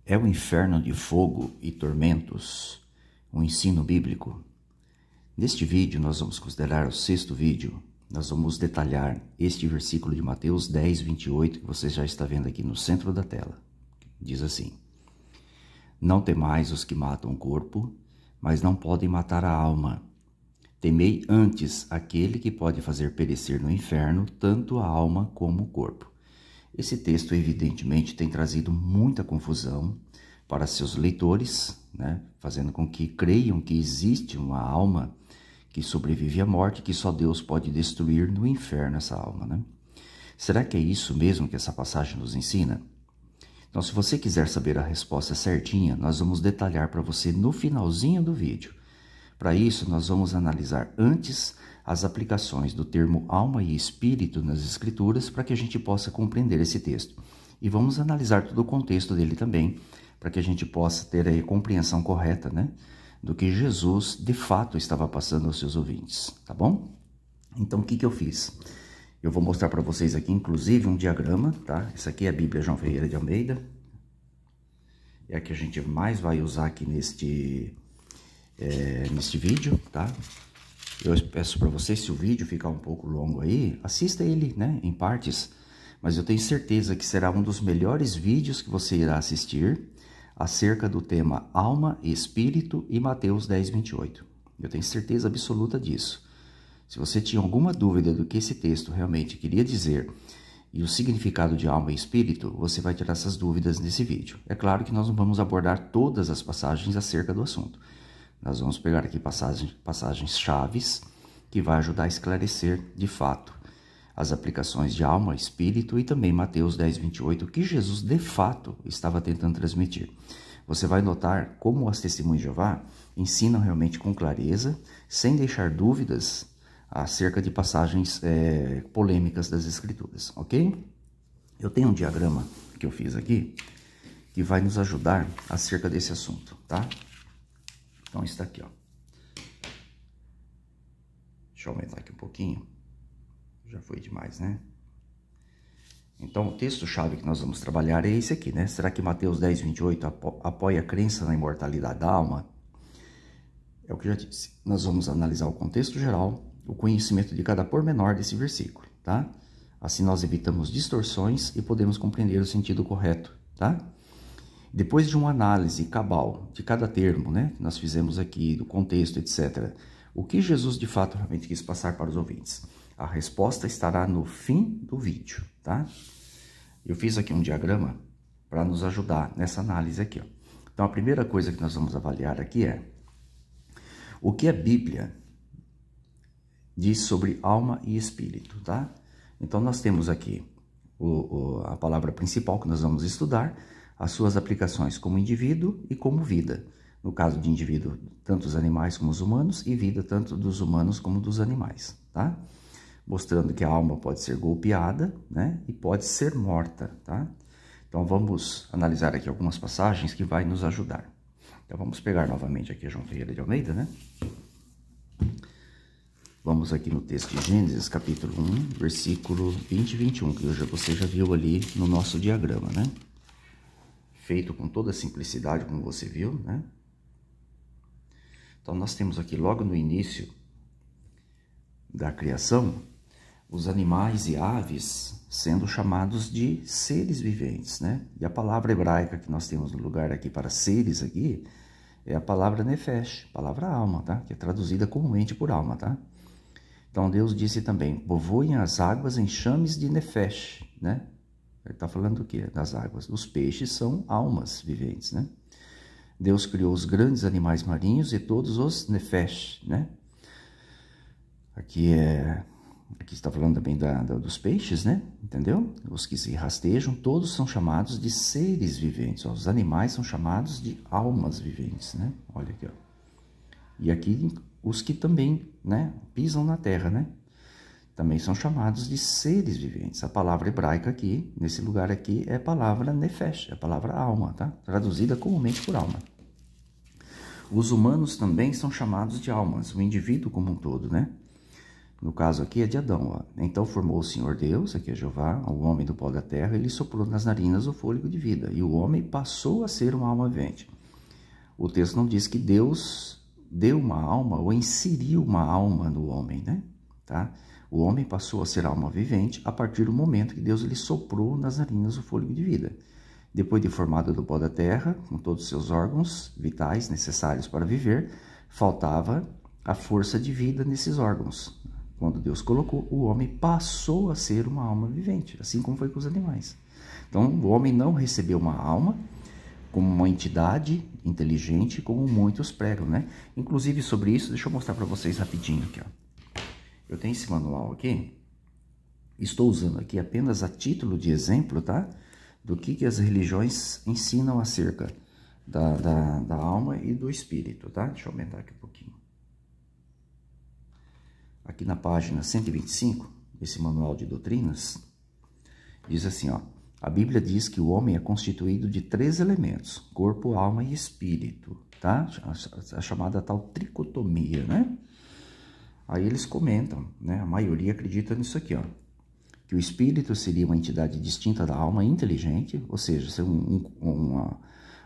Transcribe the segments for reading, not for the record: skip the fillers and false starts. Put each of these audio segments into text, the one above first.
É o inferno de fogo e tormentos um ensino bíblico? Neste vídeo nós vamos considerar o sexto vídeo. Nós vamos detalhar este versículo de Mateus 10, 28, que você já está vendo aqui no centro da tela. Diz assim: Não temais os que matam o corpo, mas não podem matar a alma. Temei antes aquele que pode fazer perecer no inferno tanto a alma como o corpo. Esse texto, evidentemente, tem trazido muita confusão para seus leitores, fazendo com que creiam que existe uma alma que sobrevive à morte, que só Deus pode destruir no inferno essa alma. Será que é isso mesmo que essa passagem nos ensina? Então, se você quiser saber a resposta certinha, nós vamos detalhar para você no finalzinho do vídeo. Para isso, nós vamos analisar antes as aplicações do termo alma e espírito nas escrituras para que a gente possa compreender esse texto. E vamos analisar todo o contexto dele também, para que a gente possa ter a compreensão correta, do que Jesus de fato estava passando aos seus ouvintes, tá bom? Então, o que eu fiz? Eu vou mostrar para vocês aqui, inclusive, um diagrama, tá? Essa aqui é a Bíblia João Ferreira de Almeida. É a que a gente mais vai usar aqui neste vídeo, tá? Eu peço para vocês, se o vídeo ficar um pouco longo aí, assista ele, em partes, mas eu tenho certeza que será um dos melhores vídeos que você irá assistir acerca do tema alma e espírito e Mateus 10, 28. Eu tenho certeza absoluta disso. Se você tinha alguma dúvida do que esse texto realmente queria dizer e o significado de alma e espírito, você vai tirar essas dúvidas nesse vídeo. É claro que nós não vamos abordar todas as passagens acerca do assunto. Nós vamos pegar aqui passagens chaves que vai ajudar a esclarecer, de fato, as aplicações de alma, espírito e também Mateus 10, 28, que Jesus, de fato, estava tentando transmitir. Você vai notar como as testemunhas de Jeová ensinam realmente com clareza, sem deixar dúvidas acerca de passagens polêmicas das Escrituras, ok? Eu tenho um diagrama que eu fiz aqui que vai nos ajudar acerca desse assunto, tá? Então, está aqui, ó. Deixa eu aumentar aqui um pouquinho. Já foi demais, Então, o texto-chave que nós vamos trabalhar é esse aqui, Será que Mateus 10, 28 apoia a crença na imortalidade da alma? É o que eu já disse. Nós vamos analisar o contexto geral, o conhecimento de cada pormenor desse versículo, tá? Assim nós evitamos distorções e podemos compreender o sentido correto, tá? Depois de uma análise cabal de cada termo, que nós fizemos aqui, do contexto, etc., o que Jesus de fato realmente quis passar para os ouvintes? A resposta estará no fim do vídeo, tá? Eu fiz aqui um diagrama para nos ajudar nessa análise aqui, ó. Então, a primeira coisa que nós vamos avaliar aqui é o que a Bíblia diz sobre alma e espírito, tá? Então, nós temos aqui a palavra principal que nós vamos estudar, as suas aplicações como indivíduo e como vida. No caso de indivíduo, tanto os animais como os humanos, e vida tanto dos humanos como dos animais, tá? Mostrando que a alma pode ser golpeada, e pode ser morta, tá? Então, vamos analisar aqui algumas passagens que vai nos ajudar. Então, vamos pegar novamente aqui João Ferreira de Almeida, Vamos aqui no texto de Gênesis, capítulo 1, versículo 20 e 21, que você já viu ali no nosso diagrama, Feito com toda a simplicidade, como você viu, Então, nós temos aqui, logo no início da criação, os animais e aves sendo chamados de seres viventes, E a palavra hebraica que nós temos no lugar aqui para seres aqui é a palavra nefesh, palavra alma, tá? Que é traduzida comumente por alma, tá? Então, Deus disse também, povoem as águas em chames de nefesh, Ele está falando do quê? Das águas. Os peixes são almas viventes, Deus criou os grandes animais marinhos e todos os nefesh, Aqui está falando também dos peixes, Entendeu? Os que se rastejam, todos são chamados de seres viventes. Os animais são chamados de almas viventes, Olha aqui, ó. E aqui os que também, pisam na terra, também são chamados de seres viventes. A palavra hebraica aqui, nesse lugar aqui, é a palavra nefesh, é a palavra alma, tá? Traduzida comumente por alma. Os humanos também são chamados de almas, o indivíduo como um todo, No caso aqui é de Adão, ó. Então formou o Senhor Deus, aqui é Jeová, o homem do pó da terra, ele soprou nas narinas o fôlego de vida, e o homem passou a ser uma alma vivente. O texto não diz que Deus deu uma alma ou inseriu uma alma no homem, né? Tá? O homem passou a ser alma vivente a partir do momento que Deus lhe soprou nas narinas o fôlego de vida. Depois de formado do pó da terra, com todos os seus órgãos vitais necessários para viver, faltava a força de vida nesses órgãos. Quando Deus colocou, o homem passou a ser uma alma vivente, assim como foi com os animais. Então, o homem não recebeu uma alma como uma entidade inteligente, como muitos pregam, né? Inclusive, sobre isso, deixa eu mostrar para vocês rapidinho aqui, ó. Eu tenho esse manual aqui, estou usando aqui apenas a título de exemplo, tá? Do que as religiões ensinam acerca da alma e do espírito, tá? Deixa eu aumentar aqui um pouquinho. Aqui na página 125, esse manual de doutrinas, diz assim, ó. A Bíblia diz que o homem é constituído de 3 elementos, corpo, alma e espírito, tá? A chamada tal tricotomia, né? Aí eles comentam, né? A maioria acredita nisso aqui, ó. Que o espírito seria uma entidade distinta da alma inteligente, ou seja, ser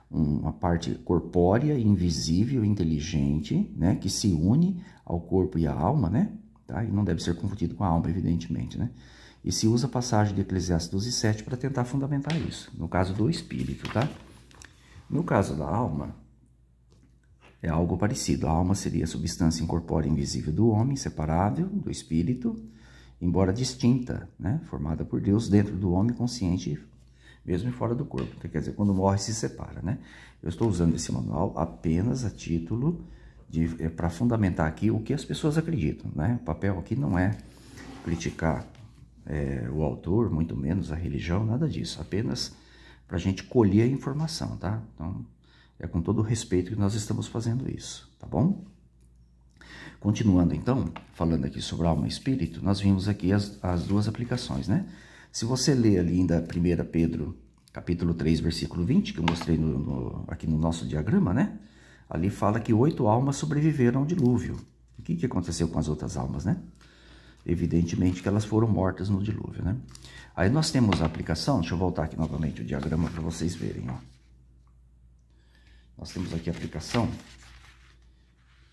uma parte corpórea, invisível, inteligente, né? Que se une ao corpo e à alma, né? Tá? E não deve ser confundido com a alma, evidentemente, né? E se usa a passagem de Eclesiastes 12:7 para tentar fundamentar isso, no caso do espírito, tá? No caso da alma, é algo parecido. A alma seria a substância incorpórea invisível do homem, separável do espírito, embora distinta, né? Formada por Deus dentro do homem consciente, mesmo fora do corpo. Então, quer dizer, quando morre se separa, né? Eu estou usando esse manual apenas a título para fundamentar aqui o que as pessoas acreditam, né? O papel aqui não é criticar o autor, muito menos a religião, nada disso, apenas para a gente colher a informação, tá? Então, é com todo o respeito que nós estamos fazendo isso, tá bom? Continuando então, falando aqui sobre alma e espírito, nós vimos aqui as duas aplicações, né? Se você ler ali ainda 1 Pedro, capítulo 3, versículo 20, que eu mostrei aqui no nosso diagrama, né? Ali fala que 8 almas sobreviveram ao dilúvio. O que aconteceu com as outras almas, né? Evidentemente que elas foram mortas no dilúvio, né? Aí nós temos a aplicação, deixa eu voltar aqui novamente o diagrama para vocês verem, ó. Nós temos aqui a aplicação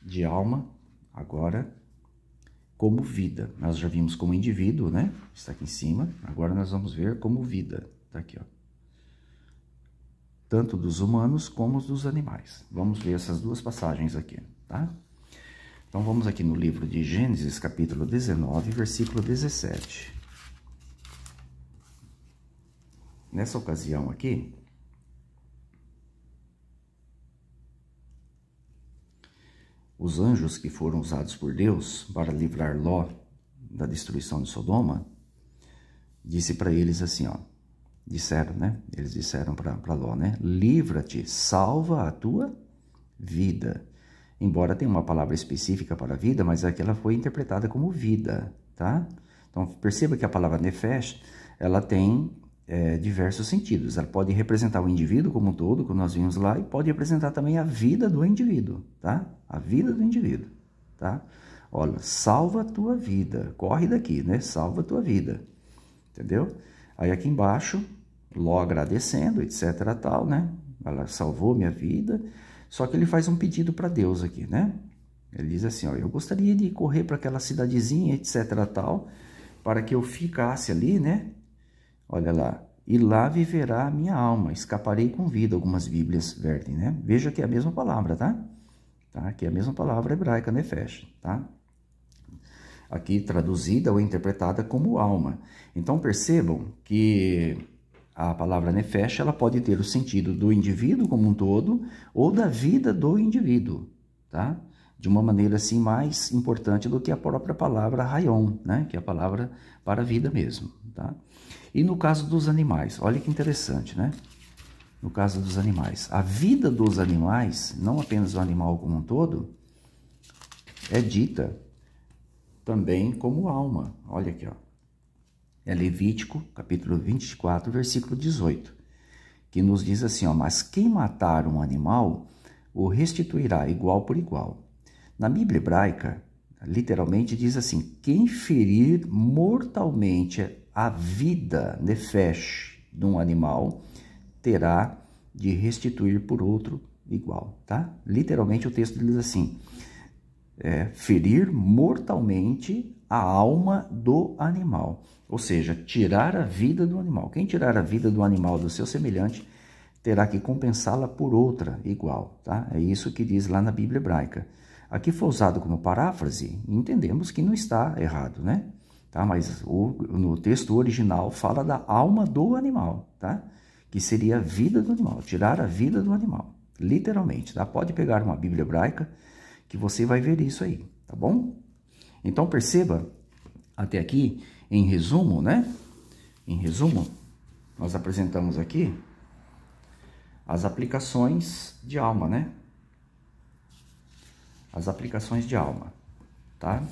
de alma, agora, como vida. Nós já vimos como indivíduo, né? Está aqui em cima. Agora nós vamos ver como vida. Tá aqui, ó. Tanto dos humanos como dos animais. Vamos ver essas duas passagens aqui, tá? Então, vamos aqui no livro de Gênesis, capítulo 19, versículo 17. Nessa ocasião aqui, os anjos que foram usados por Deus para livrar Ló da destruição de Sodoma, disse para eles assim, ó, disseram, né? Eles disseram para Ló, né? Livra-te, salva a tua vida. Embora tenha uma palavra específica para vida, mas aqui ela foi interpretada como vida, tá? Então, perceba que a palavra nefesh, ela tem diversos sentidos. Ela pode representar o indivíduo como um todo, como nós vimos lá, e pode representar também a vida do indivíduo, tá? A vida do indivíduo, tá? Olha, salva a tua vida, corre daqui, né? Salva a tua vida, entendeu? Aí aqui embaixo, Ló agradecendo, etc, tal, né? Ela salvou minha vida. Só que ele faz um pedido para Deus aqui, né? Ele diz assim, ó, eu gostaria de correr para aquela cidadezinha, etc, tal, para que eu ficasse ali, né? Olha lá, e lá viverá a minha alma, escaparei com vida, algumas bíblias vertem, né? Veja que é a mesma palavra, tá? Aqui é a mesma palavra hebraica, nefesh, tá? Aqui traduzida ou interpretada como alma. Então percebam que a palavra nefesh, ela pode ter o sentido do indivíduo como um todo ou da vida do indivíduo, tá? De uma maneira assim mais importante do que a própria palavra rayon, né? Que é a palavra para a vida mesmo, tá? E no caso dos animais, olha que interessante, né? No caso dos animais, a vida dos animais, não apenas o animal como um todo, é dita também como alma. Olha aqui, ó. É Levítico, capítulo 24, versículo 18, que nos diz assim, ó, mas quem matar um animal, o restituirá igual por igual. Na Bíblia hebraica, literalmente diz assim: quem ferir mortalmente a vida, nefesh, de um animal, terá de restituir por outro igual, tá? Literalmente o texto diz assim: ferir mortalmente a alma do animal, ou seja, tirar a vida do animal. Quem tirar a vida do animal do seu semelhante terá que compensá-la por outra igual, tá? É isso que diz lá na Bíblia hebraica. Aqui foi usado como paráfrase, entendemos que não está errado, né? Tá? Mas no texto original fala da alma do animal, tá? Que seria a vida do animal, tirar a vida do animal, literalmente, tá? Pode pegar uma Bíblia hebraica que você vai ver isso aí, tá bom? Então perceba, até aqui, em resumo, né? Em resumo, nós apresentamos aqui as aplicações de alma, né? As aplicações de alma, tá?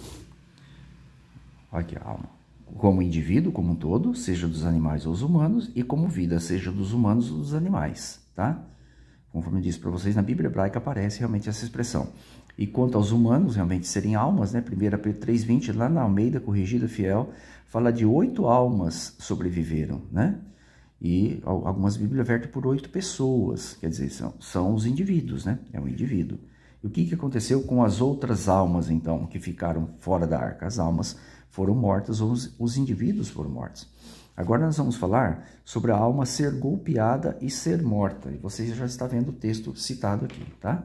Aqui a alma. Como indivíduo, como um todo, seja dos animais ou dos humanos, e como vida, seja dos humanos ou dos animais, tá? Conforme eu disse para vocês, na Bíblia hebraica aparece realmente essa expressão. E quanto aos humanos, realmente serem almas, né? 1 Pedro 3,20, lá na Almeida Corrigida Fiel, fala de 8 almas sobreviveram, né? E algumas Bíblias vertem por 8 pessoas, quer dizer, são os indivíduos, né? É um indivíduo. E o que aconteceu com as outras almas, então, que ficaram fora da arca? As almas foram mortas, ou os indivíduos foram mortos. Agora nós vamos falar sobre a alma ser golpeada e ser morta. E você já está vendo o texto citado aqui, tá?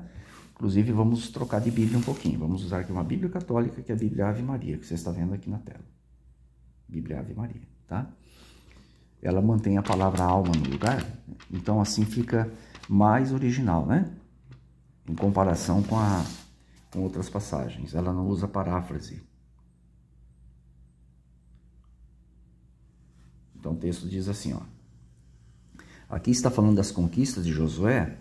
Inclusive, vamos trocar de Bíblia um pouquinho. Vamos usar aqui uma Bíblia católica, que é a Bíblia Ave Maria, que você está vendo aqui na tela. Bíblia Ave Maria, tá? Ela mantém a palavra alma no lugar, então assim fica mais original, né? Em comparação com outras passagens. Ela não usa paráfrase. Então o texto diz assim, ó. Aqui está falando das conquistas de Josué,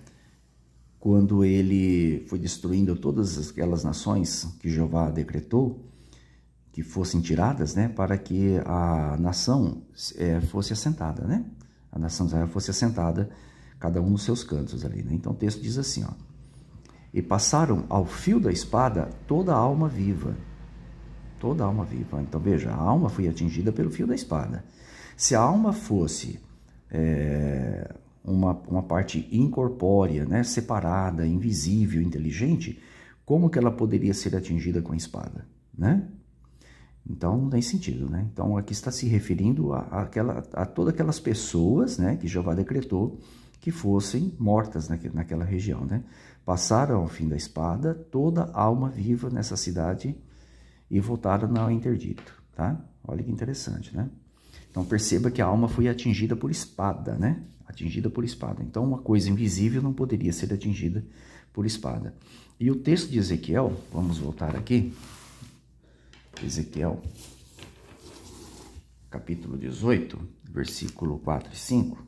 quando ele foi destruindo todas aquelas nações que Jeová decretou que fossem tiradas, né, para que a nação fosse assentada, né? A nação de Israel fosse assentada, cada um nos seus cantos ali, né? Então o texto diz assim, ó. E passaram ao fio da espada toda a alma viva. Toda a alma viva. Então veja, a alma foi atingida pelo fio da espada. Se a alma fosse uma parte incorpórea, né, separada, invisível, inteligente, como que ela poderia ser atingida com a espada, né? Então não tem sentido, né? Então aqui está se referindo a todas aquelas pessoas, né, que Jeová decretou que fossem mortas naquela região, né? Passaram ao fim da espada toda a alma viva nessa cidade e voltaram ao interdito, tá? Olha que interessante, né? Então perceba que a alma foi atingida por espada, né? Atingida por espada. Então uma coisa invisível não poderia ser atingida por espada. E o texto de Ezequiel, vamos voltar aqui. Ezequiel, capítulo 18, versículo 4 e 5.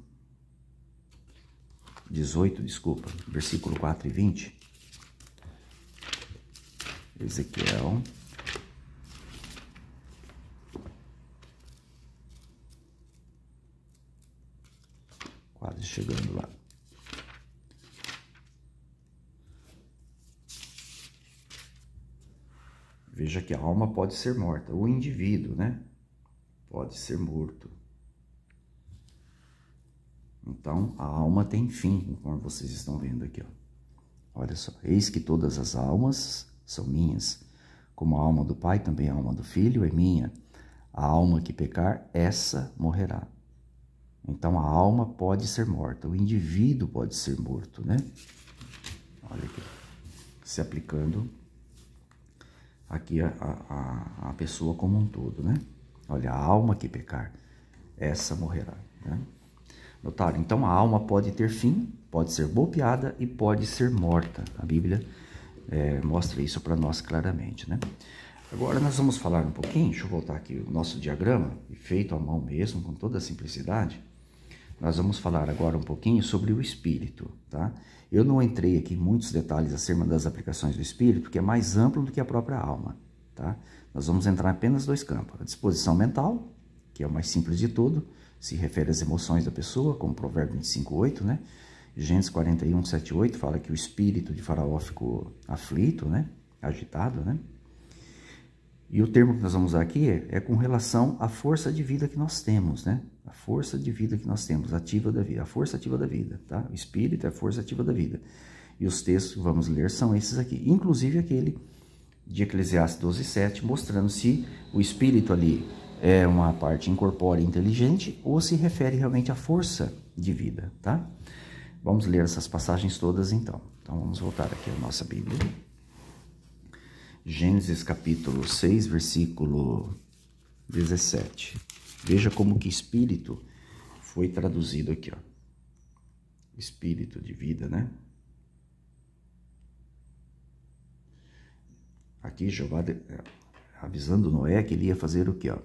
18, desculpa, versículo 4 e 20. Ezequiel. Quase chegando lá. Veja que a alma pode ser morta, o indivíduo, né? Pode ser morto. Então, a alma tem fim, como vocês estão vendo aqui, ó. Olha só, eis que todas as almas são minhas, como a alma do Pai, também a alma do Filho é minha. A alma que pecar, essa morrerá. Então, a alma pode ser morta, o indivíduo pode ser morto, né? Olha aqui, se aplicando aqui a pessoa como um todo, né? Olha, a alma que pecar, essa morrerá, né? Notaram? Então, a alma pode ter fim, pode ser golpeada e pode ser morta. A Bíblia mostra isso para nós claramente, né? Agora, nós vamos falar um pouquinho, deixa eu voltar aqui o nosso diagrama, feito à mão mesmo, com toda a simplicidade. Nós vamos falar agora um pouquinho sobre o espírito, tá? Eu não entrei aqui em muitos detalhes acerca das aplicações do espírito, que é mais amplo do que a própria alma, tá? Nós vamos entrar em apenas 2 campos. A disposição mental, que é o mais simples de tudo, se refere às emoções da pessoa, como Provérbio 25:8, né? Gênesis 41:7-8 fala que o espírito de Faraó ficou aflito, né? Agitado, né? E o termo que nós vamos usar aqui é com relação à força de vida que nós temos, né? A força de vida que nós temos, ativa da vida, a força ativa da vida, tá? O espírito é a força ativa da vida. E os textos que vamos ler são esses aqui, inclusive aquele de Eclesiastes 12:7, mostrando se o espírito ali é uma parte incorpórea inteligente ou se refere realmente à força de vida, tá? Vamos ler essas passagens todas então. Então vamos voltar aqui à nossa Bíblia. Gênesis capítulo 6, versículo 17. Veja como que espírito foi traduzido aqui, ó. Espírito de vida, né? Aqui Jeová avisando Noé que ele ia fazer o quê, ó?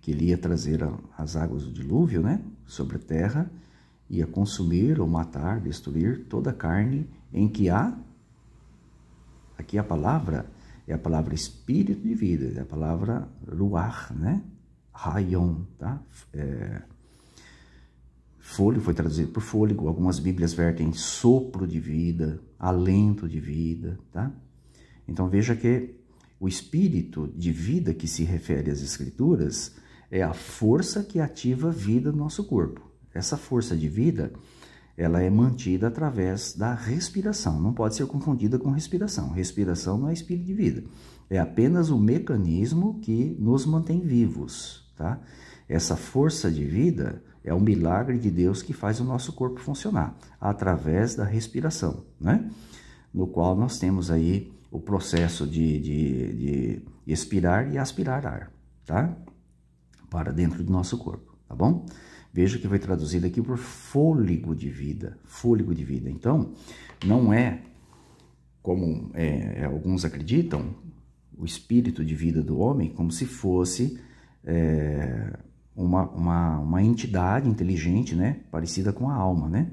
Que ele ia trazer as águas do dilúvio, né? Sobre a terra, ia consumir ou matar, destruir toda a carne em que há. Aqui a palavra é a palavra espírito de vida, é a palavra ruach, né? Rayon, tá? Fôlego foi traduzido por fôlego, algumas bíblias vertem sopro de vida, alento de vida, tá? Então veja que o espírito de vida que se refere às escrituras é a força que ativa a vida do nosso corpo. Essa força de vida, ela é mantida através da respiração, não pode ser confundida com respiração. Respiração não é espírito de vida, é apenas o mecanismo que nos mantém vivos, tá? Essa força de vida é um milagre de Deus que faz o nosso corpo funcionar, através da respiração, né? No qual nós temos aí o processo de expirar e aspirar ar, tá? Para dentro do nosso corpo, tá bom? Veja que foi traduzido aqui por fôlego de vida, fôlego de vida. Então, não é como alguns acreditam, o espírito de vida do homem como se fosse uma entidade inteligente, né? Parecida com a alma, né?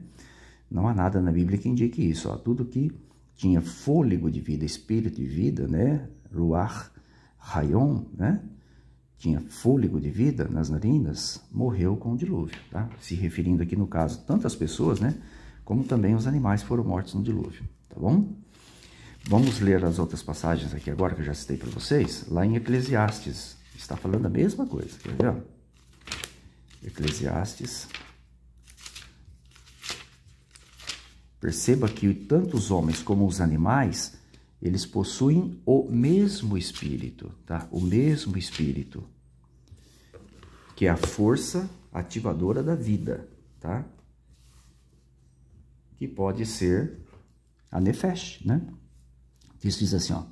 Não há nada na Bíblia que indique isso, ó. Tudo que tinha fôlego de vida, espírito de vida, né? Ruach Hayon, né? Tinha fôlego de vida nas narinas, morreu com o dilúvio, tá? Se referindo aqui, no caso, tanto as pessoas, né? Como também os animais foram mortos no dilúvio, tá bom? Vamos ler as outras passagens aqui agora, que eu já citei para vocês. Lá em Eclesiastes, está falando a mesma coisa, quer ver? Eclesiastes. Perceba que tanto os homens como os animais, eles possuem o mesmo espírito, tá? O mesmo espírito, que é a força ativadora da vida, tá? Que pode ser a nefesh, né? Isso diz assim, ó,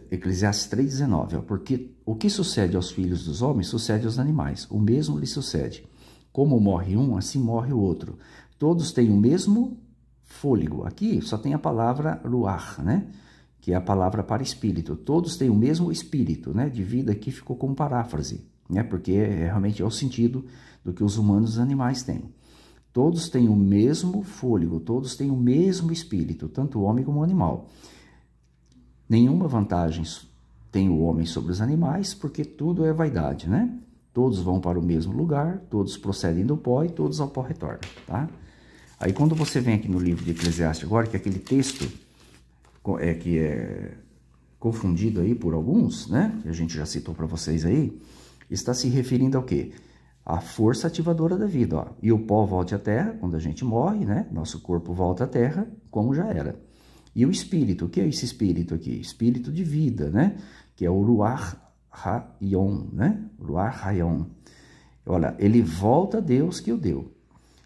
Eclesiastes 3:19, ó, porque o que sucede aos filhos dos homens, sucede aos animais, o mesmo lhe sucede. Como morre um, assim morre o outro. Todos têm o mesmo fôlego. Aqui só tem a palavra ruach, né? Que é a palavra para espírito. Todos têm o mesmo espírito, né? De vida. Aqui ficou como paráfrase, né? Porque realmente é o sentido do que os humanos e os animais têm. Todos têm o mesmo fôlego, todos têm o mesmo espírito, tanto o homem como o animal. Nenhuma vantagem tem o homem sobre os animais, porque tudo é vaidade, né? Todos vão para o mesmo lugar, todos procedem do pó e todos ao pó retornam, tá? Aí quando você vem aqui no livro de Eclesiastes agora, que é aquele texto que é confundido aí por alguns, né? Que a gente já citou para vocês aí, está se referindo ao quê? A força ativadora da vida, ó. E o pó volta à terra, quando a gente morre, né? Nosso corpo volta à terra, como já era. E o espírito, o que é esse espírito aqui? Espírito de vida, né? Que é o Ruach Hayon, né? Ruach Hayon. Olha, ele volta a Deus que o deu.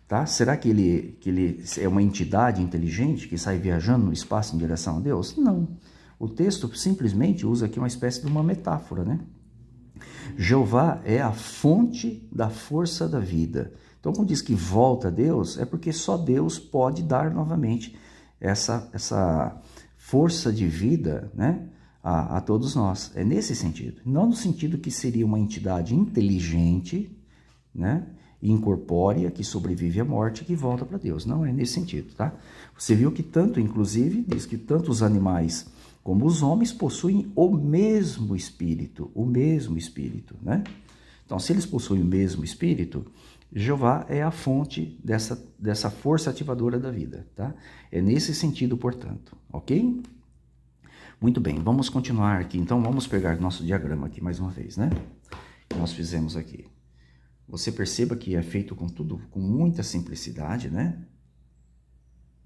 Tá? Será que ele é uma entidade inteligente que sai viajando no espaço em direção a Deus? Não. O texto simplesmente usa aqui uma espécie de uma metáfora, né? Jeová é a fonte da força da vida. Então, quando diz que volta a Deus, é porque só Deus pode dar novamente essa força de vida, né, a todos nós. É nesse sentido. Não no sentido que seria uma entidade inteligente, né, incorpórea, que sobrevive à morte, que volta para Deus. Não é nesse sentido, tá? Você viu que tanto, inclusive, diz que tanto os animais como os homens possuem o mesmo espírito, né? Então, se eles possuem o mesmo espírito, Jeová é a fonte dessa força ativadora da vida, tá? É nesse sentido, portanto, ok? Muito bem, vamos continuar aqui. Então, vamos pegar nosso diagrama aqui mais uma vez, né? Que nós fizemos aqui. Você perceba que é feito com tudo, com muita simplicidade, né?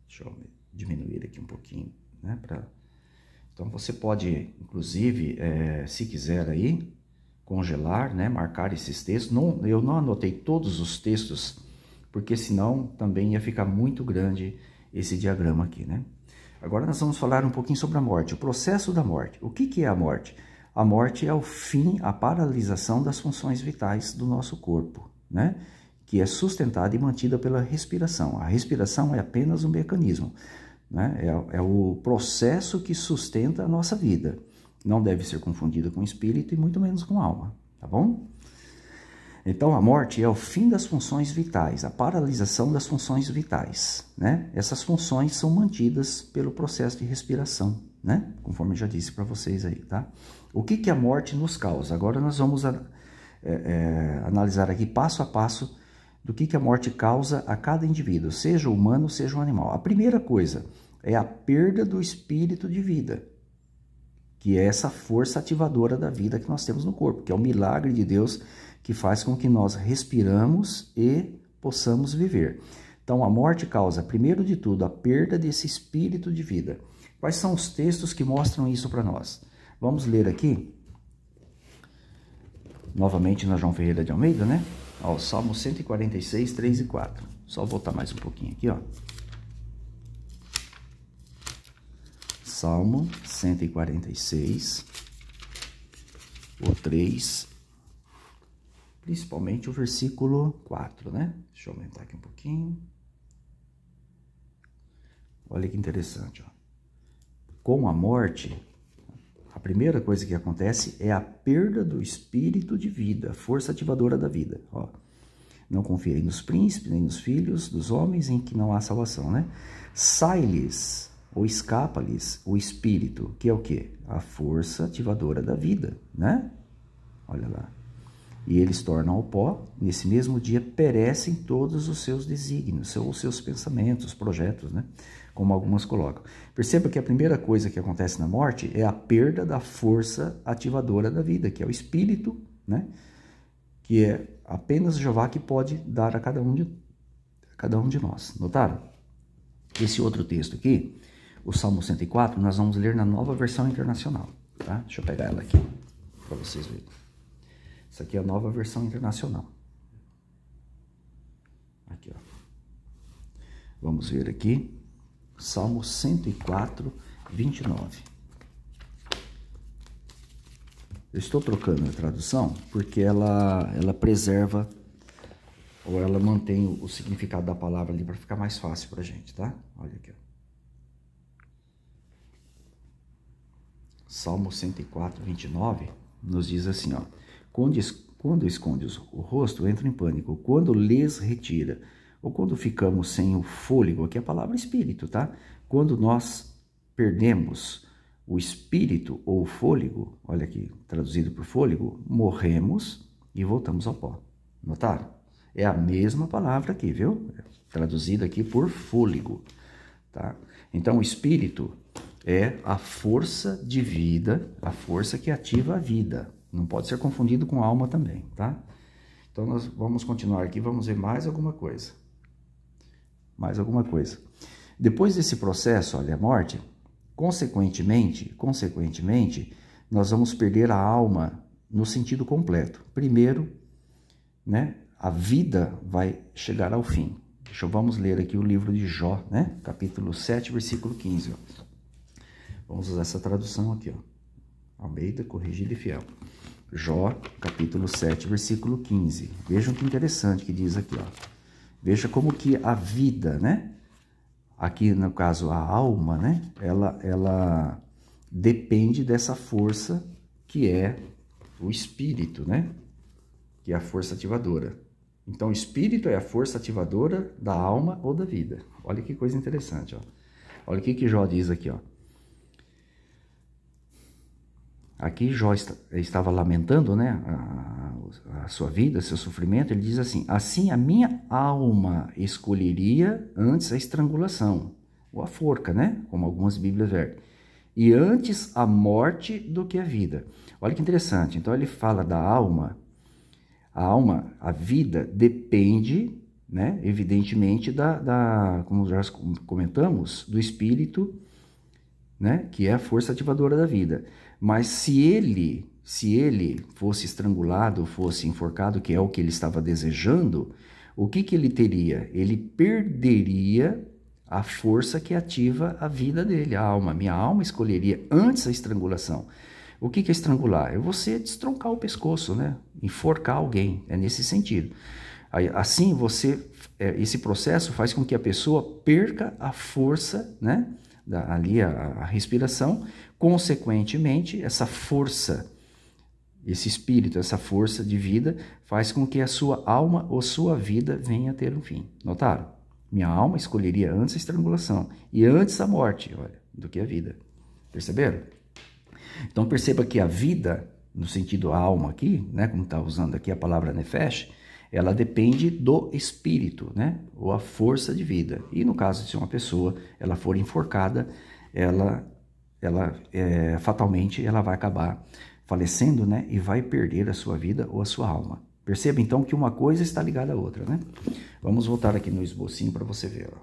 Deixa eu diminuir aqui um pouquinho, né? Então, você pode, inclusive, se quiser aí, congelar, né? Marcar esses textos. Eu não anotei todos os textos, porque senão também ia ficar muito grande esse diagrama aqui, né? Agora nós vamos falar um pouquinho sobre a morte, o processo da morte. O que é a morte? A morte é o fim, a paralisação das funções vitais do nosso corpo, né? Que é sustentada e mantida pela respiração. A respiração é apenas um mecanismo, né? É o processo que sustenta a nossa vida. Não deve ser confundida com espírito e muito menos com alma, tá bom? Então, a morte é o fim das funções vitais, a paralisação das funções vitais, né? Essas funções são mantidas pelo processo de respiração, né? Conforme eu já disse para vocês aí, tá? O que a morte nos causa? Agora nós vamos analisar aqui passo a passo do que a morte causa a cada indivíduo, seja humano, seja um animal. A primeira coisa é a perda do espírito de vida, que é essa força ativadora da vida que nós temos no corpo, que é o milagre de Deus que faz com que nós respiramos e possamos viver. Então, a morte causa, primeiro de tudo, a perda desse espírito de vida. Quais são os textos que mostram isso para nós? Vamos ler aqui, novamente na João Ferreira de Almeida, né? Ó, Salmo 146, 3 e 4. Só voltar mais um pouquinho aqui, ó. Salmo 146, o 3, principalmente o versículo 4, né? Deixa eu aumentar aqui um pouquinho. Olha que interessante, ó. Com a morte, a primeira coisa que acontece é a perda do espírito de vida, a força ativadora da vida, ó. Não confiem nos príncipes, nem nos filhos dos homens em que não há salvação, né? Sai-lhes ou escapa-lhes o espírito, que é o quê? A força ativadora da vida, né? Olha lá. E eles tornam ao pó, nesse mesmo dia perecem todos os seus desígnios, ou seus pensamentos, projetos, né? Como algumas colocam. Perceba que a primeira coisa que acontece na morte é a perda da força ativadora da vida, que é o espírito, né? Que é apenas Jeová que pode dar a cada um de nós. Notaram? Esse outro texto aqui, o Salmo 104, nós vamos ler na Nova Versão Internacional, tá? Deixa eu pegar ela aqui, para vocês verem. Essa aqui é a Nova Versão Internacional. Aqui, ó. Vamos ver aqui. Salmo 104, 29. Eu estou trocando a tradução porque ela preserva ou ela mantém o significado da palavra ali para ficar mais fácil para a gente, tá? Olha aqui, ó. Salmo 104, 29 nos diz assim, ó. Quando escondes o rosto, entra em pânico. Quando lhes retira, ou quando ficamos sem o fôlego, aqui é a palavra espírito, tá? Quando nós perdemos o espírito ou o fôlego, olha aqui, traduzido por fôlego, morremos e voltamos ao pó. Notaram? É a mesma palavra aqui, viu? Traduzida aqui por fôlego, tá? Então, o espírito é a força de vida, a força que ativa a vida. Não pode ser confundido com alma também, tá? Então, nós vamos continuar aqui, vamos ver mais alguma coisa. Mais alguma coisa. Depois desse processo, olha, a morte, consequentemente, nós vamos perder a alma no sentido completo. Primeiro, né, a vida vai chegar ao fim. Vamos ler aqui o livro de Jó, né? Capítulo 7, versículo 15, ó. Vamos usar essa tradução aqui, ó. Almeida, Corrigida e Fiel. Jó, capítulo 7, versículo 15. Vejam que interessante que diz aqui, ó. Veja como que a vida, né? Aqui, no caso, a alma, né? Ela depende dessa força que é o espírito, né? Que é a força ativadora. Então, o espírito é a força ativadora da alma ou da vida. Olha que coisa interessante, ó. Olha o que Jó diz aqui, ó. Aqui Jó estava lamentando, né, a sua vida, seu sofrimento. Ele diz assim: assim a minha alma escolheria antes a estrangulação, ou a forca, né, como algumas bíblias vertem, e antes a morte do que a vida. Olha que interessante. Então ele fala da alma. A alma, a vida, depende, né, evidentemente, como já comentamos, do espírito, né, que é a força ativadora da vida. Mas se ele fosse estrangulado, fosse enforcado, que é o que ele estava desejando, o que ele teria? Ele perderia a força que ativa a vida dele, a alma. Minha alma escolheria antes a estrangulação. O que é estrangular? É você destroncar o pescoço, né? Enforcar alguém, é nesse sentido. Assim, esse processo faz com que a pessoa perca a força, né? Ali a respiração, consequentemente, essa força, esse espírito, essa força de vida, faz com que a sua alma ou sua vida venha a ter um fim. Notaram? Minha alma escolheria antes a estrangulação e antes a morte, olha, do que a vida. Perceberam? Então perceba que a vida, no sentido alma aqui, né, como está usando aqui a palavra nefesh, ela depende do espírito, né, ou a força de vida. E no caso de se uma pessoa ela for enforcada, fatalmente ela vai acabar falecendo, né, e vai perder a sua vida ou a sua alma. Perceba então que uma coisa está ligada à outra, né? Vamos voltar aqui no esbocinho para você ver, ó.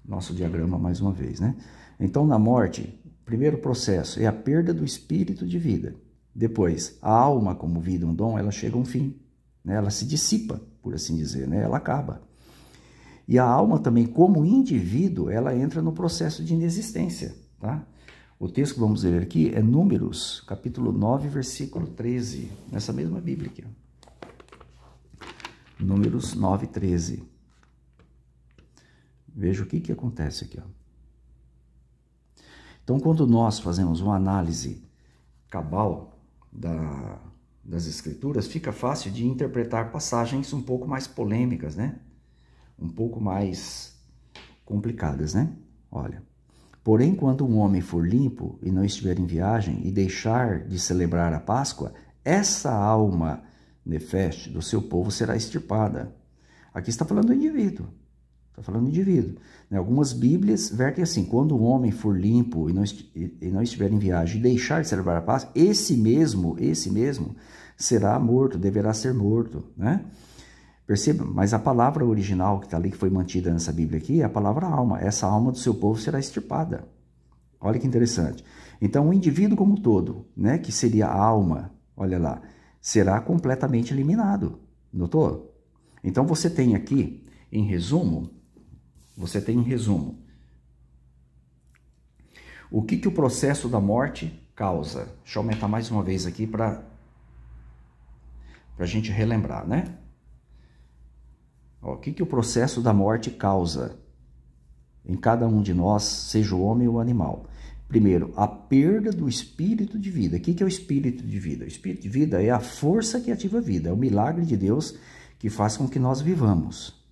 Nosso diagrama mais uma vez, né? Então na morte, primeiro processo é a perda do espírito de vida. Depois, a alma como vida, um dom, ela chega a um fim, né? Ela se dissipa, por assim dizer, né? Ela acaba. E a alma também, como indivíduo, ela entra no processo de inexistência, tá? O texto que vamos ler aqui é Números, capítulo 9, versículo 13, nessa mesma Bíblia aqui, ó. Números 9, 13. Veja o que acontece aqui, ó. Então, quando nós fazemos uma análise cabal das Escrituras, fica fácil de interpretar passagens um pouco mais polêmicas, né? Um pouco mais complicadas, né? Olha. Porém, quando um homem for limpo e não estiver em viagem e deixar de celebrar a Páscoa, essa alma nefesh do seu povo será extirpada. Aqui está falando do indivíduo. Está falando do indivíduo. Algumas Bíblias vertem assim: quando um homem for limpo e não estiver em viagem e deixar de celebrar a Páscoa, esse mesmo será morto, deverá ser morto, né? Perceba, mas a palavra original que está ali, que foi mantida nessa Bíblia aqui, é a palavra alma. Essa alma do seu povo será extirpada. Olha que interessante. Então, o indivíduo como um todo, né, que seria a alma, olha lá, será completamente eliminado. Notou? Então, você tem aqui, em resumo, o que o processo da morte causa. Deixa eu aumentar mais uma vez aqui para a gente relembrar, né? O que o processo da morte causa em cada um de nós, seja o homem ou o animal? Primeiro, a perda do espírito de vida. O que é o espírito de vida? O espírito de vida é a força que ativa a vida, é o milagre de Deus que faz com que nós vivamos.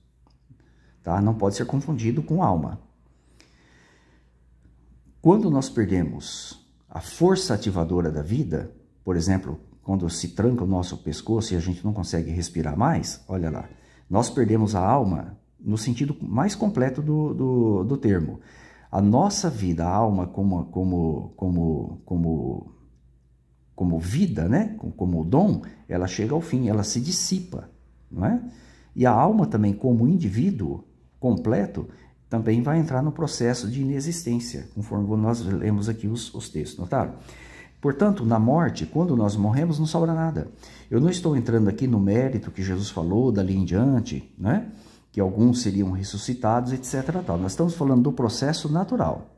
Tá? Não pode ser confundido com alma. Quando nós perdemos a força ativadora da vida, por exemplo, quando se tranca o nosso pescoço e a gente não consegue respirar mais, olha lá, nós perdemos a alma no sentido mais completo do termo. A nossa vida, a alma como vida, né? Como dom, ela chega ao fim, ela se dissipa, não é? E a alma também, como indivíduo completo, também vai entrar no processo de inexistência, conforme nós lemos aqui os textos, notaram? Portanto, na morte, quando nós morremos, não sobra nada. Eu não estou entrando aqui no mérito que Jesus falou, dali em diante, né? Que alguns seriam ressuscitados, etc. Tal. Nós estamos falando do processo natural,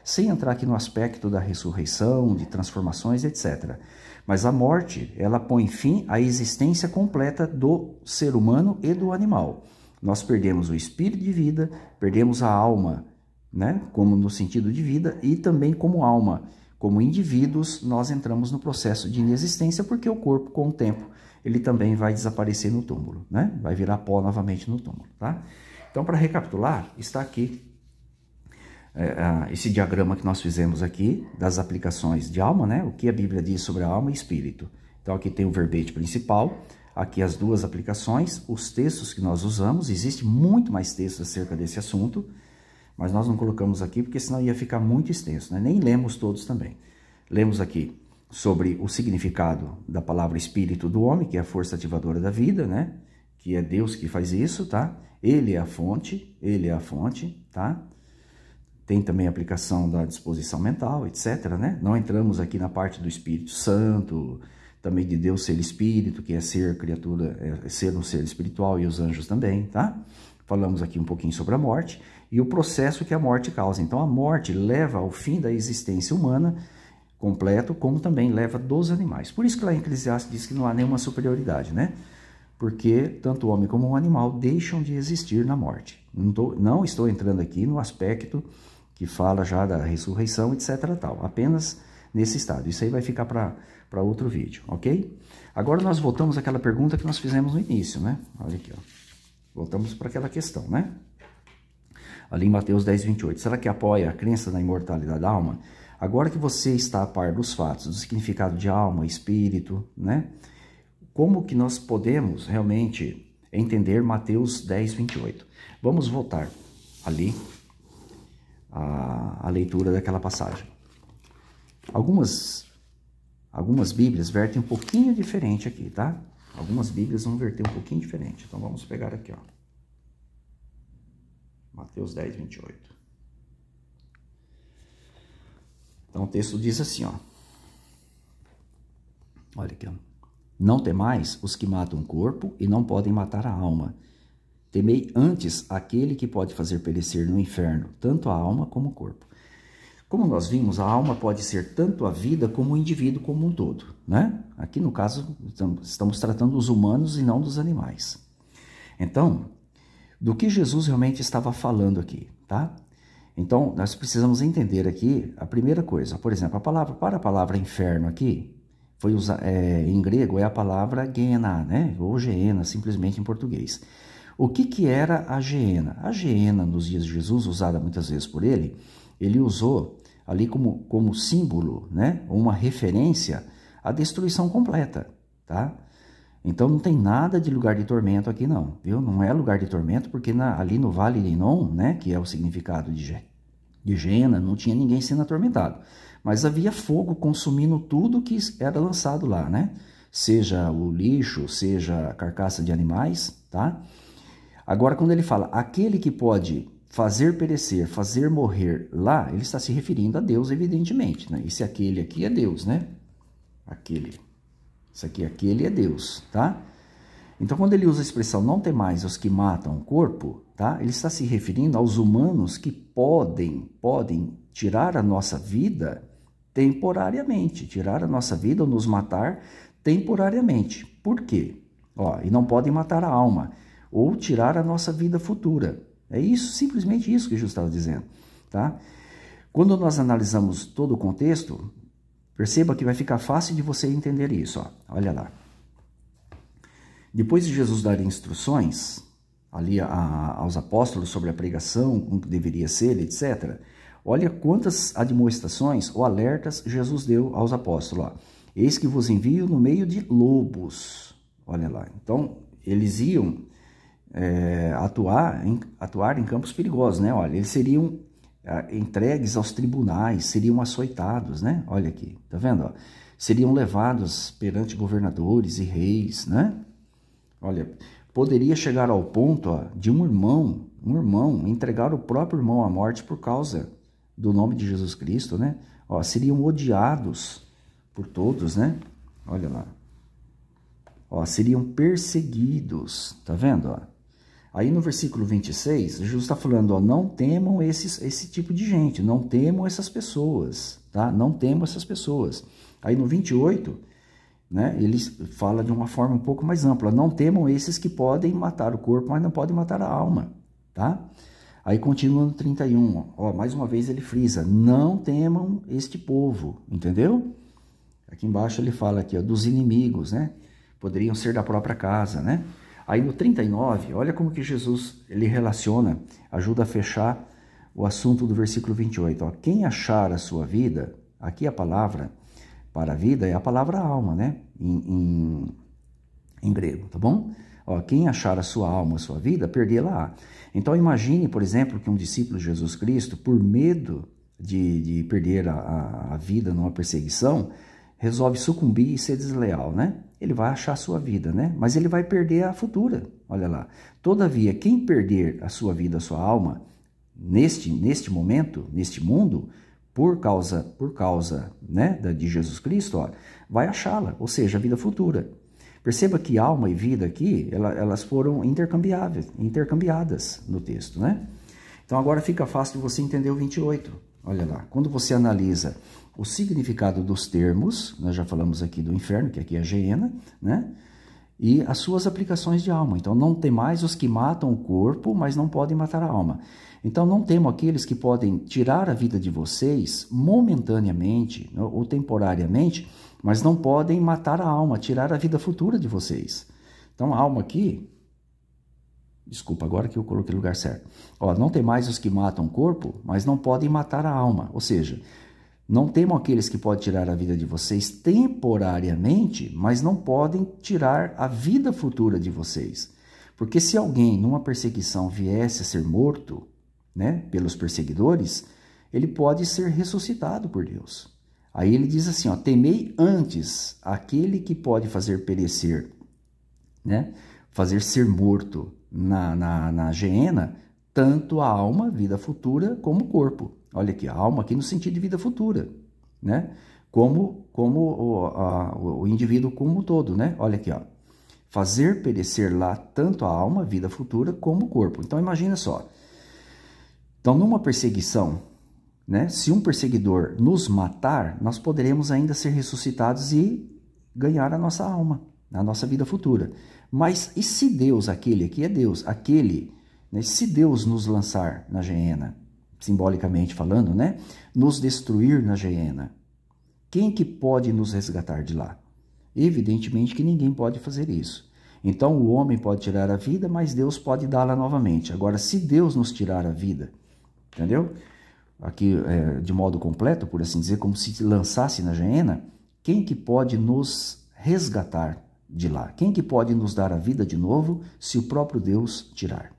sem entrar aqui no aspecto da ressurreição, de transformações, etc. Mas a morte, ela põe fim à existência completa do ser humano e do animal. Nós perdemos o espírito de vida, perdemos a alma, né? Como no sentido de vida, e também como alma. Como indivíduos, nós entramos no processo de inexistência, porque o corpo, com o tempo, ele também vai desaparecer no túmulo, né? Vai virar pó novamente no túmulo, tá? Então, para recapitular, está aqui esse diagrama que nós fizemos aqui, das aplicações de alma, né? O que a Bíblia diz sobre a alma e espírito. Então, aqui tem o verbete principal, aqui as duas aplicações, os textos que nós usamos, existe muito mais textos acerca desse assunto, mas nós não colocamos aqui porque senão ia ficar muito extenso, né? Nem lemos todos também. Lemos aqui sobre o significado da palavra espírito do homem, que é a força ativadora da vida, né? Que é Deus que faz isso, tá? Ele é a fonte, tá? Tem também a aplicação da disposição mental, etc, né? Não entramos aqui na parte do Espírito Santo, também de Deus ser espírito, que é ser criatura, é ser um ser espiritual, e os anjos também, tá? Falamos aqui um pouquinho sobre a morte e o processo que a morte causa. Então a morte leva ao fim da existência humana completo, como também leva dos animais. Por isso que lá em Eclesiastes diz que não há nenhuma superioridade, né? Porque tanto o homem como o animal deixam de existir na morte. Não estou entrando aqui no aspecto que fala já da ressurreição, etc. tal, apenas nesse estado. Isso aí vai ficar para outro vídeo, ok? Agora nós voltamos àquela pergunta que nós fizemos no início, né? Olha aqui, ó. Voltamos para aquela questão, né? Ali em Mateus 10, 28. Será que apoia a crença na imortalidade da alma? Agora que você está a par dos fatos, do significado de alma, espírito, né? Como que nós podemos realmente entender Mateus 10, 28? Vamos voltar ali a leitura daquela passagem. Algumas Bíblias vertem um pouquinho diferente aqui, tá? Algumas Bíblias vão verter um pouquinho diferente. Então vamos pegar aqui, ó. Mateus 10, 28. Então o texto diz assim, ó. Olha aqui, ó. Não temais os que matam o corpo e não podem matar a alma. Temei antes aquele que pode fazer perecer no inferno, tanto a alma como o corpo. Como nós vimos, a alma pode ser tanto a vida como o indivíduo como um todo, né? Aqui no caso, estamos tratando dos humanos e não dos animais. Então, do que Jesus realmente estava falando aqui, tá? Então, nós precisamos entender aqui a primeira coisa. Por exemplo, para a palavra inferno aqui, foi em grego é a palavra Gehenna, né? Ou Gehenna, simplesmente em português. O que era a Gehenna? A Gehenna, nos dias de Jesus, usada muitas vezes por ele usou ali como símbolo, né? Uma referência à destruição completa, tá? Então não tem nada de lugar de tormento aqui não, viu? Não é lugar de tormento porque ali no Vale de Inom, né? Que é o significado de Gehenna, não tinha ninguém sendo atormentado. Mas havia fogo consumindo tudo que era lançado lá, né? Seja o lixo, seja a carcaça de animais, tá? Agora, quando ele fala, aquele que pode fazer perecer, fazer morrer lá, ele está se referindo a Deus, evidentemente, né? Esse aquele aqui é Deus, né? Aquele é Deus, tá? Então, quando ele usa a expressão não temais os que matam o corpo, tá? Ele está se referindo aos humanos que podem tirar a nossa vida temporariamente, tirar a nossa vida ou nos matar temporariamente. Por quê? Ó, e não podem matar a alma ou tirar a nossa vida futura. É isso, simplesmente isso que Jesus estava dizendo, tá? Quando nós analisamos todo o contexto, perceba que vai ficar fácil de você entender isso, ó. Olha lá. Depois de Jesus dar instruções ali aos apóstolos sobre a pregação, como que deveria ser, etc., olha quantas admoestações ou alertas Jesus deu aos apóstolos, ó. Eis que vos envio no meio de lobos. Olha lá. Então, eles iam atuar em campos perigosos, né? Olha, eles seriam entregues aos tribunais, seriam açoitados, né? Olha aqui, tá vendo? Ó? Seriam levados perante governadores e reis, né? Olha, poderia chegar ao ponto, ó, de um irmão entregar o próprio irmão à morte por causa do nome de Jesus Cristo, né? Ó, seriam odiados por todos, né? Olha lá. Ó, seriam perseguidos, tá vendo? Ó? Aí no versículo 26, Jesus está falando, ó, não temam esse tipo de gente, não temam essas pessoas, tá? Não temam essas pessoas. Aí no 28, né, ele fala de uma forma um pouco mais ampla, não temam esses que podem matar o corpo, mas não podem matar a alma, tá? Aí continua no 31, ó, mais uma vez ele frisa, não temam este povo, entendeu? Aqui embaixo ele fala aqui, ó, dos inimigos, né? Poderiam ser da própria casa, né? Aí no 39, olha como que Jesus ele relaciona, ajuda a fechar o assunto do versículo 28. Ó. Quem achar a sua vida, aqui a palavra para a vida é a palavra alma, né? Em grego, tá bom? Ó, quem achar a sua alma, a sua vida, perdê-la-á. Então imagine, por exemplo, que um discípulo de Jesus Cristo, por medo de perder a vida numa perseguição, resolve sucumbir e ser desleal, né? Ele vai achar a sua vida, né? Mas ele vai perder a futura, olha lá. Todavia, quem perder a sua vida, a sua alma, neste momento, neste mundo, por causa né, de Jesus Cristo, ó, vai achá-la, ou seja, a vida futura. Perceba que alma e vida aqui, elas foram intercambiadas no texto, né? Então agora fica fácil de você entender o 28. Olha lá, quando você analisa o significado dos termos, nós já falamos aqui do inferno, que aqui é a Geena, né? E as suas aplicações de alma. Então, não tem mais os que matam o corpo, mas não podem matar a alma. Então, não temo aqueles que podem tirar a vida de vocês momentaneamente ou temporariamente, mas não podem matar a alma, tirar a vida futura de vocês. Então, a alma aqui... Desculpa, agora que eu coloquei no lugar certo. Ó, não tem mais os que matam o corpo, mas não podem matar a alma. Ou seja, não temam aqueles que podem tirar a vida de vocês temporariamente, mas não podem tirar a vida futura de vocês. Porque se alguém numa perseguição viesse a ser morto, né, pelos perseguidores, ele pode ser ressuscitado por Deus. Aí ele diz assim, ó, temei antes aquele que pode fazer perecer, né, fazer ser morto na Geena, tanto a alma, vida futura, como o corpo. Olha aqui, a alma aqui no sentido de vida futura, né? Como o indivíduo como um todo, né? Olha aqui, ó. Fazer perecer lá tanto a alma, vida futura, como o corpo. Então, imagina só. Então, numa perseguição, né? Se um perseguidor nos matar, nós poderemos ainda ser ressuscitados e ganhar a nossa alma, a nossa vida futura. Mas e se Deus, aquele aqui é Deus, aquele, né? Se Deus nos lançar na Geena, simbolicamente falando, né? Nos destruir na Geena, quem que pode nos resgatar de lá? Evidentemente que ninguém pode fazer isso. Então o homem pode tirar a vida, mas Deus pode dá-la novamente. Agora, se Deus nos tirar a vida, entendeu? Aqui, de modo completo, por assim dizer, como se lançasse na Geena, quem que pode nos resgatar de lá? Quem que pode nos dar a vida de novo se o próprio Deus tirar?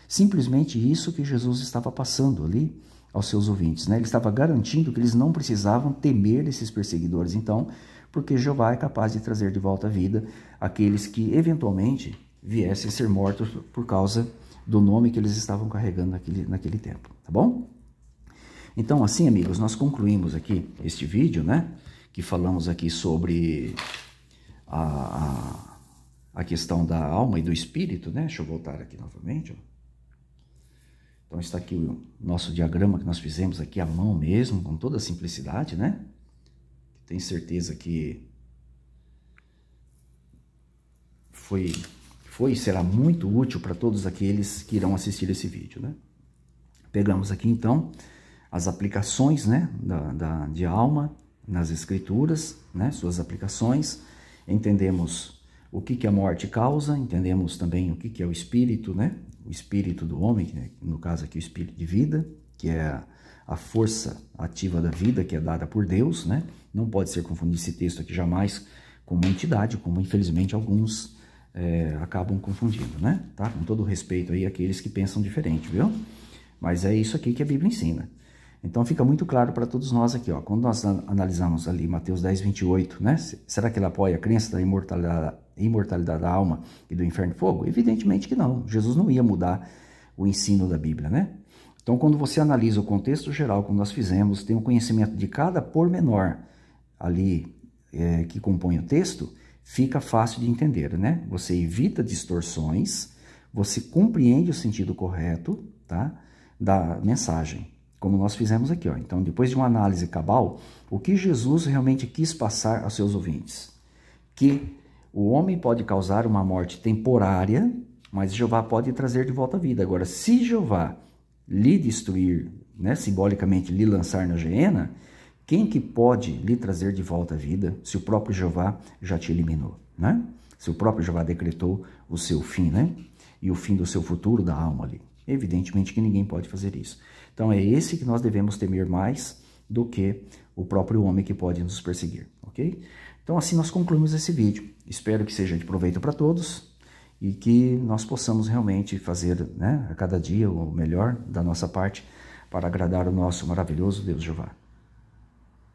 Simplesmente isso que Jesus estava passando ali aos seus ouvintes, né? Ele estava garantindo que eles não precisavam temer esses perseguidores, então, porque Jeová é capaz de trazer de volta à vida aqueles que eventualmente viessem a ser mortos por causa do nome que eles estavam carregando naquele tempo, tá bom? Então, assim, amigos, nós concluímos aqui este vídeo, né? Que falamos aqui sobre a questão da alma e do espírito, né? Deixa eu voltar aqui novamente, ó. Então está aqui o nosso diagrama que nós fizemos aqui à mão mesmo, com toda a simplicidade, né? Tenho certeza que foi e será muito útil para todos aqueles que irão assistir esse vídeo, né? Pegamos aqui então as aplicações, né, de alma nas escrituras, né, suas aplicações, entendemos o que a morte causa, entendemos também o que é o espírito, né? O espírito do homem, né? No caso aqui o espírito de vida, que é a força ativa da vida que é dada por Deus, né? Não pode ser confundido esse texto aqui jamais com uma entidade, como infelizmente alguns acabam confundindo, né? Tá? Com todo respeito aí àqueles que pensam diferente, viu? Mas é isso aqui que a Bíblia ensina. Então fica muito claro para todos nós aqui, ó, quando nós analisamos ali Mateus 10, 28, né? Será que ele apoia a crença da imortalidade da alma e do inferno de fogo? Evidentemente que não. Jesus não ia mudar o ensino da Bíblia, né? Então, quando você analisa o contexto geral, como nós fizemos, tem um conhecimento de cada pormenor ali que compõe o texto, fica fácil de entender, né? Você evita distorções, você compreende o sentido correto, tá, da mensagem, como nós fizemos aqui, ó. Então, depois de uma análise cabal, o que Jesus realmente quis passar aos seus ouvintes? Que o homem pode causar uma morte temporária, mas Jeová pode trazer de volta a vida. Agora, se Jeová lhe destruir, né, simbolicamente lhe lançar na Geena, quem que pode lhe trazer de volta a vida se o próprio Jeová já te eliminou, né? Se o próprio Jeová decretou o seu fim, né? E o fim do seu futuro da alma ali. Evidentemente que ninguém pode fazer isso. Então é esse que nós devemos temer mais do que o próprio homem que pode nos perseguir, ok? Então assim nós concluímos esse vídeo. Espero que seja de proveito para todos e que nós possamos realmente fazer, né, a cada dia o melhor da nossa parte para agradar o nosso maravilhoso Deus Jeová.